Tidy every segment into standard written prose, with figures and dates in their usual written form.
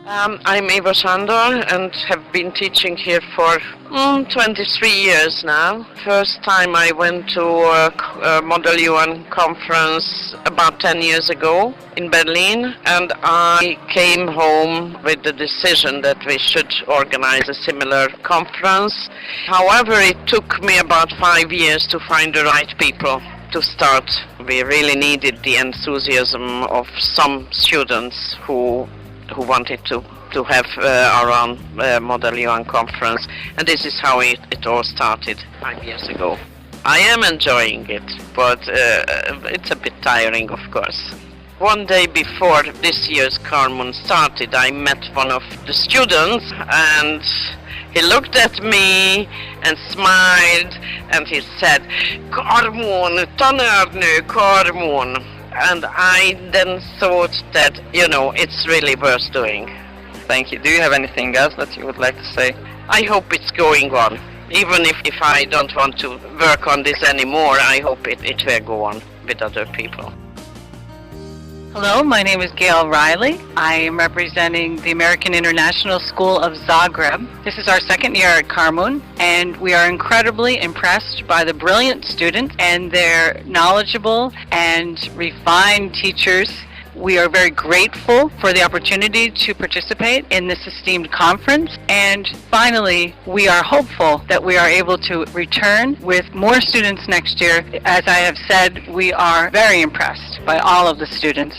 I'm Eva Sandor and have been teaching here for 23 years now. First time I went to a Model UN conference about 10 years ago in Berlin, and I came home with the decision that we should organize a similar conference. However, it took me about 5 years to find the right people to start. We really needed the enthusiasm of some students who wanted to have our own Model UN conference, and this is how it all started 5 years ago. I am enjoying it, but it's a bit tiring, of course. One day before this year's KarMUN started, I met one of the students, and he looked at me and smiled, and he said, "KarMUN, tanárnő, KarMUN." And I then thought that, it's really worth doing. Thank you. Do you have anything else that you would like to say? I hope it's going on. Even if I don't want to work on this anymore, I hope it will go on with other people. Hello, my name is Gail Riley. I am representing the American International School of Zagreb. This is our second year at KarMUN, and we are incredibly impressed by the brilliant students and their knowledgeable and refined teachers. We are very grateful for the opportunity to participate in this esteemed conference. And finally, we are hopeful that we are able to return with more students next year. As I have said, we are very impressed by all of the students.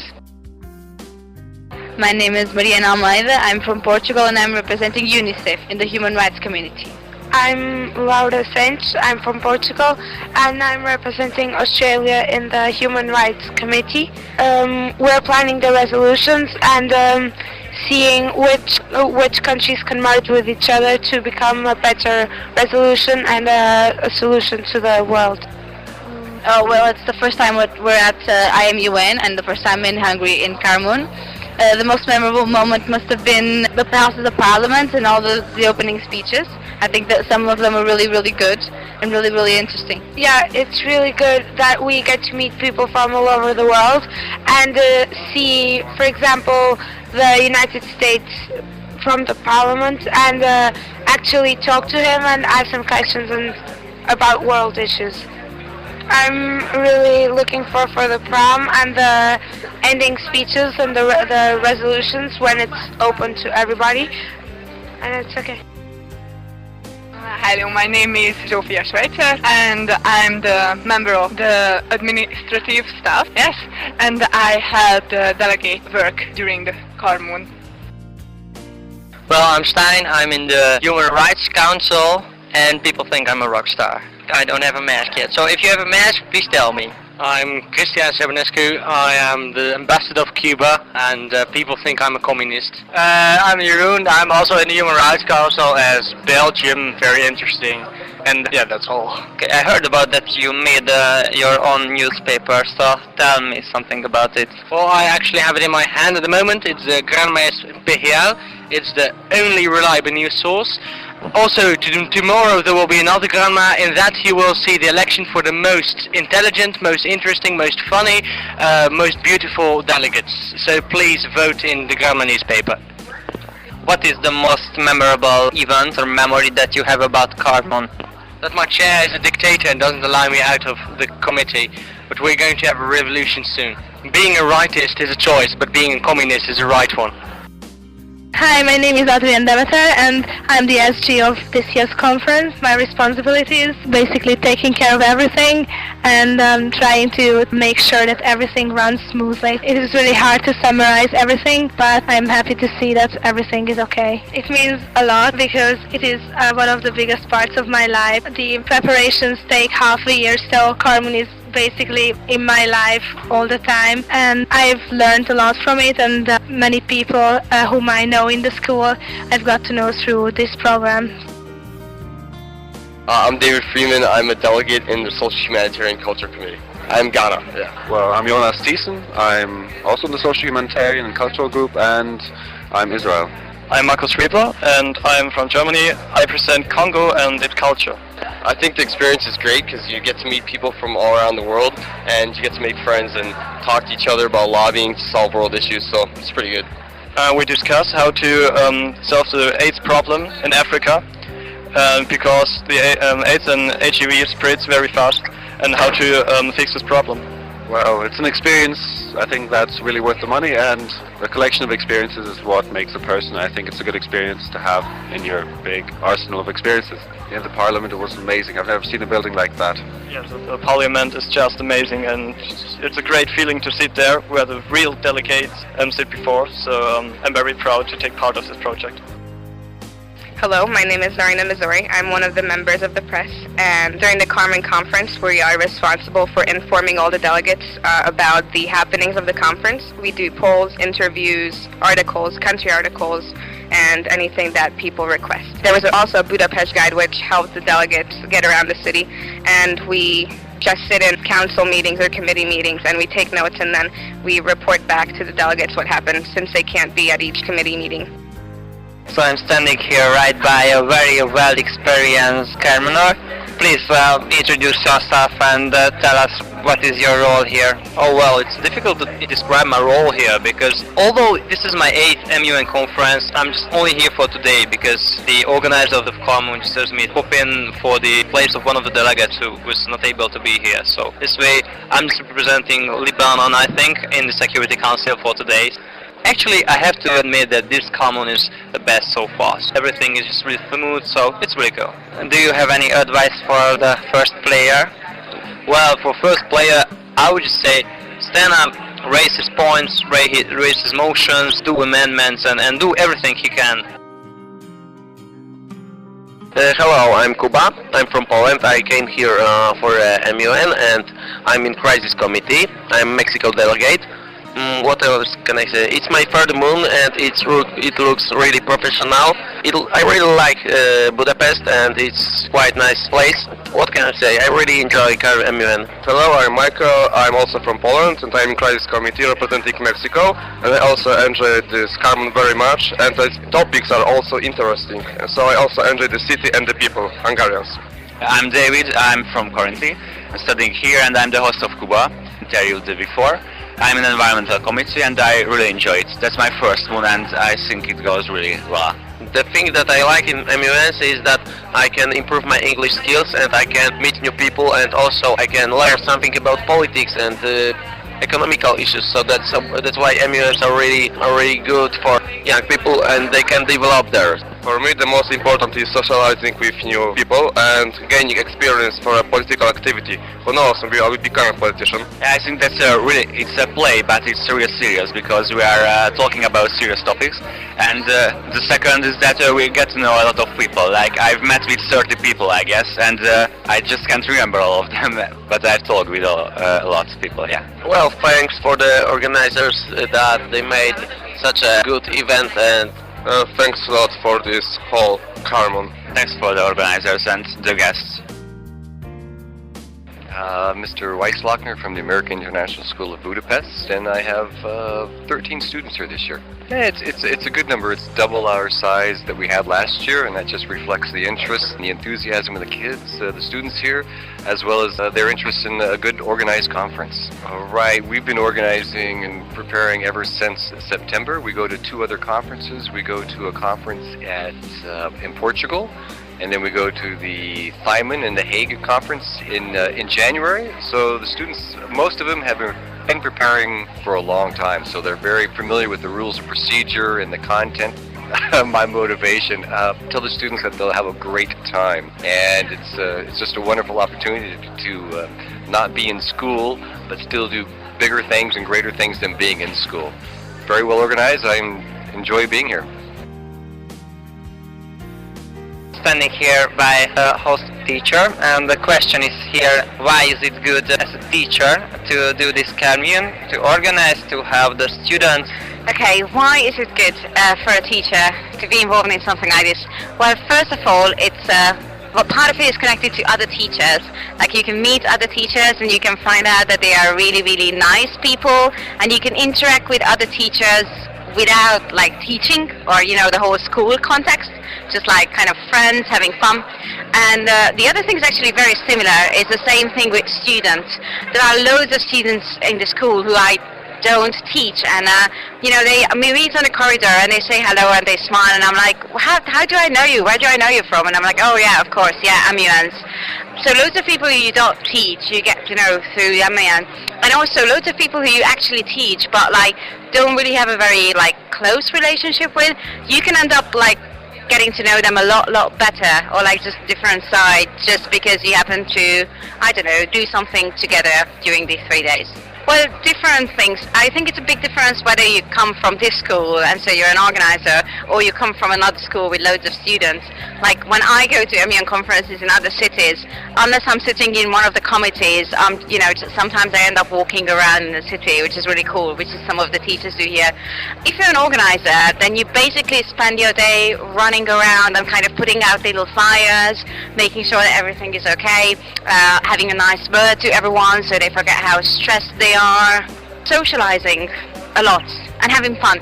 My name is Mariana Almeida. I'm from Portugal and I'm representing UNICEF in the human rights community. I'm Laura Santos. I'm from Portugal and I'm representing Australia in the Human Rights Committee. We're planning the resolutions and seeing which countries can merge with each other to become a better resolution and a solution to the world. Oh, well, it's the first time we're at IMUN and the first time in Hungary in KarMUN. The most memorable moment must have been the houses of parliament and all the opening speeches. I think that some of them were really, really good and really, really interesting. Yeah, it's really good that we get to meet people from all over the world and see, for example, the United States from the parliament and actually talk to him and ask some questions about world issues. I'm really looking for the prom and the ending speeches and the resolutions when it's open to everybody, and it's okay. Hello, my name is Zsófia Schweitzer and I'm the member of the administrative staff, yes, and I had delegate work during the KarMUN. Well, I'm Stijn. I'm in the Human Rights Council and people think I'm a rock star. I don't have a mask yet, so if you have a mask, please tell me. I'm Cristian Sebenescu. I am the ambassador of Cuba, and people think I'm a communist. I'm Jeroen. I'm also in the Human Rights Council as Belgium. Very interesting. And yeah, that's all. Okay, I heard about that you made your own newspaper, so tell me something about it. Well, I actually have it in my hand at the moment. It's the Granma's PGL. It's the only reliable news source. Also, tomorrow there will be another Granma. In that you will see the election for the most intelligent, most interesting, most funny, most beautiful delegates. So please vote in the Granma newspaper. What is the most memorable event or memory that you have about KarMUN? That my chair is a dictator and doesn't allow me out of the committee, but we're going to have a revolution soon. Being a rightist is a choice, but being a communist is a right one. Hi, my name is Adrian Demeter and I'm the SG of this year's conference. My responsibility is basically taking care of everything and trying to make sure that everything runs smoothly. It is really hard to summarize everything, but I'm happy to see that everything is okay. It means a lot because it is one of the biggest parts of my life. The preparations take half a year, so KarMUN is basically in my life all the time, and I've learned a lot from it, and many people whom I know in the school I've got to know through this program. I'm David Freeman. I'm a delegate in the Social Humanitarian Culture Committee. I'm Ghana. Yeah. Well, I'm Jonas Thiessen. I'm also in the Social Humanitarian and Cultural Group, and I'm Israel. I'm Markus Schwebler, and I'm from Germany. I present Congo and its culture. I think the experience is great because you get to meet people from all around the world and you get to make friends and talk to each other about lobbying to solve world issues, so it's pretty good. We discuss how to solve the AIDS problem in Africa, because the AIDS and HIV spreads very fast, and how to fix this problem. Well, it's an experience, I think that's really worth the money, and a collection of experiences is what makes a person. I think it's a good experience to have in your big arsenal of experiences. In the Parliament, it was amazing. I've never seen a building like that. Yes, the Parliament is just amazing, and it's a great feeling to sit there where the real delegates sit before, so I'm very proud to take part of this project. Hello, my name is Narina Missouri. I'm one of the members of the press, and during the KarMUN conference we are responsible for informing all the delegates about the happenings of the conference. We do polls, interviews, articles, country articles, and anything that people request. There was also a Budapest guide which helped the delegates get around the city, and we just sit in council meetings or committee meetings and we take notes, and then we report back to the delegates what happened, since they can't be at each committee meeting. So I'm standing here right by a very well-experienced KarMUNer. Please introduce yourself and tell us what is your role here. Oh well, it's difficult to describe my role here, because although this is my 8th MUN conference, I'm just only here for today because the organizer of the KarMUN just tells me to pop in for the place of one of the delegates who was not able to be here. So this way I'm just representing Lebanon, I think, in the Security Council for today. Actually, I have to admit that this KarMUN is the best so far. Everything is just really smooth, so it's really cool. And do you have any advice for the first player? Well, for first player, I would just say stand up, raise his points, raise his motions, do amendments, and do everything he can. Hello, I'm Kuba. I'm from Poland. I came here for MUN, and I'm in crisis committee. I'm Mexico delegate. What else can I say? It's my third moon, and it looks really professional. I really like Budapest, and it's quite nice place. What can I say? I really enjoy KarMUN. Hello, I'm Michael. I'm also from Poland, and I'm in crisis committee representing Mexico. And I also enjoy this KarMUN very much, and the topics are also interesting. So I also enjoy the city and the people, Hungarians. I'm David. I'm from Karinthy. I'm studying here, and I'm the host of Kuba interview the before. I'm in environmental committee and I really enjoy it. That's my first one and I think it goes really well. The thing that I like in MUNs is that I can improve my English skills and I can meet new people, and also I can learn something about politics and economical issues. So that's why MUNs are really good for young people and they can develop there. For me, the most important is socializing with new people and gaining experience for a political activity. Who knows, maybe I will become a politician. I think that's it's a play, but it's really serious because we are talking about serious topics. And the second is that we get to know a lot of people. Like I've met with 30 people, I guess, and I just can't remember all of them, but I've talked with a lot of people, yeah. Well, thanks for the organizers that they made such a good event, and thanks a lot for this whole KarMUN. Thanks for the organizers and the guests. Mr. Weisslochner from the American International School of Budapest, and I have 13 students here this year. Yeah, it's a good number. It's double our size that we had last year, and that just reflects the interest and the enthusiasm of the kids, the students here, as well as their interest in a good organized conference. All right, we've been organizing and preparing ever since September. We go to 2 other conferences. We go to a conference in Portugal, and then we go to the KarMUN and the Hague conference in January. So the students, most of them have been preparing for a long time, so they're very familiar with the rules of procedure and the content. My motivation, tell the students that they'll have a great time, and it's just a wonderful opportunity to not be in school, but still do bigger things and greater things than being in school. Very well organized. I enjoy being here. Standing here by a host teacher, and the question is here, why is it good as a teacher to do this KarMUN, to organize, to have the students? Okay, why is it good for a teacher to be involved in something like this? Well, first of all, it's part of it is connected to other teachers. Like you can meet other teachers and you can find out that they are really, really nice people, and you can interact with other teachers without like teaching or the whole school context, just like kind of friends having fun. And the other thing is actually very similar. It's the same thing with students. There are loads of students in the school who I don't teach, and we meet on the corridor and they say hello and they smile, and I'm like, how do I know you? Where do I know you from? And I'm like, oh yeah, of course, yeah, MUNs. So loads of people you don't teach, you get to know through the MUN, and also loads of people who you actually teach, but like don't really have a very like close relationship with. You can end up like getting to know them a lot better, or like just different side, just because you happen to, I don't know, do something together during these 3 days. Well, different things. I think it's a big difference whether you come from this school and so you're an organizer, or you come from another school with loads of students. Like when I go to MUN conferences in other cities, unless I'm sitting in one of the committees, sometimes I end up walking around in the city, which is really cool, which is some of the teachers do here. If you're an organizer, then you basically spend your day running around and kind of putting out little flyers, making sure that everything is okay, having a nice word to everyone so they forget how stressed they are, socializing a lot and having fun.